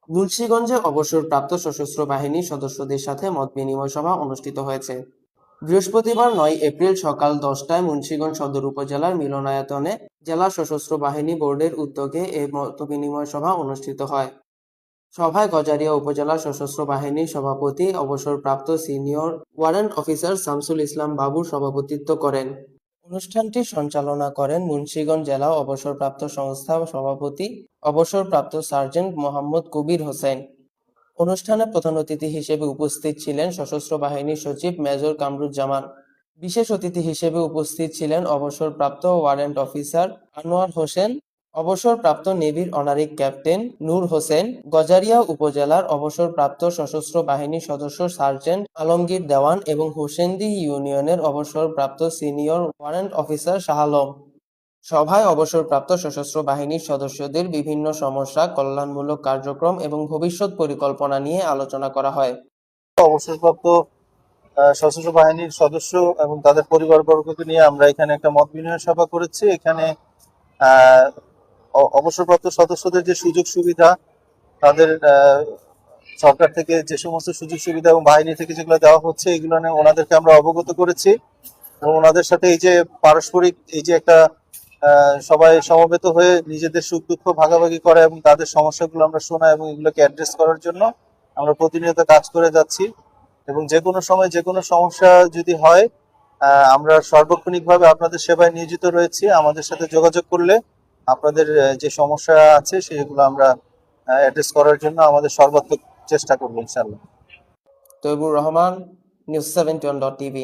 মুন্সিগঞ্জে অবসরপ্রাপ্ত সশস্ত্র বাহিনীর সদস্যদের সাথে মতবিনিময় সভা অনুষ্ঠিত হয়েছে। বৃহস্পতিবার ৯ এপ্রিল সকাল ১০টায় মুন্সিগঞ্জ সদর উপজেলার মিলনায়তনে জেলা সশস্ত্র বাহিনী বোর্ডের উদ্যোগে এ মতবিনিময় সভা অনুষ্ঠিত হয়। সভায় গজারিয়া উপজেলা সশস্ত্র বাহিনীর সভাপতি অবসরপ্রাপ্ত senior warrant officer Shamsul Islam বাবুর সভাপতিত্ব করেন। অনুষ্ঠানটি সঞ্চালনা করেন মুন্সিগঞ্জ জেলা অবসরপ্রাপ্ত সংস্থা সভাপতি অবসরপ্রাপ্ত সার্জেন্ট মোহাম্মদ কবির হোসেন। অনুষ্ঠানে প্রধান অতিথি হিসেবে উপস্থিত ছিলেন সশস্ত্র বাহিনীর সচিব মেজর কামরুজ্জামান। বিশেষ অতিথি হিসেবে উপস্থিত ছিলেন অবসরপ্রাপ্ত ওয়ারেন্ট অফিসার আনোয়ার হোসেন, অবসরপ্রাপ্ত নেভির অনারিক ক্যাপ্টেন নূর হোসেন, গজারিয়া উপজেলার অবসরপ্রাপ্ত সশস্ত্র বাহিনীর সদস্য সার্জেন্ট আলমগীর দেওয়ান এবং হোসেন্দি ইউনিয়নের অবসরপ্রাপ্ত senior warrant officer Shah Alam. সভায় অবসরপ্রাপ্ত সশস্ত্র বাহিনীর সদস্যদের বিভিন্ন সমস্যা, কল্যাণমূলক কার্যক্রম এবং ভবিষ্যৎ পরিকল্পনা নিয়ে আলোচনা করা হয়। অবসরপ্রাপ্ত সশস্ত্র বাহিনীর সদস্য এবং তাদের পরিবারবর্গকে নিয়ে আমরা এখানে একটা মত বিনিময় সভা করেছি। এখানে অবসরপ্রাপ্ত সদস্যদের যে সুযোগ সুবিধা, তাদের সরকার থেকে যে সমস্ত সুযোগ সুবিধা এবং বাহিনী থেকে যেগুলো দেওয়া হচ্ছে, এগুলো নিয়ে ওনাদেরকে আমরা অবগত করেছি এবং ওনাদের সাথে এই যে পারস্পরিক এই যে একটা সবাই সমবেত হয়ে নিজেদের সুখ দুঃখ ভাগাভাগি করা এবং তাদের সমস্যাগুলো আমরা শোনা এবং এগুলোকে অ্যাড্রেস করার জন্য আমরা প্রতিনিয়ত কাজ করে যাচ্ছি। এবং যে কোনো সময় যে কোনো সমস্যা যদি হয়, আমরা সার্বক্ষণিকভাবে আপনাদের সেবায় নিয়োজিত রয়েছি। আমাদের সাথে যোগাযোগ করলে আপনাদের যে সমস্যা আছে সেগুলো আমরা অ্যাড্রেস করার জন্য আমাদের সর্বাত্মক চেষ্টা করবো ইনশাআল্লাহ। Taibur Rahman, news 71.tv।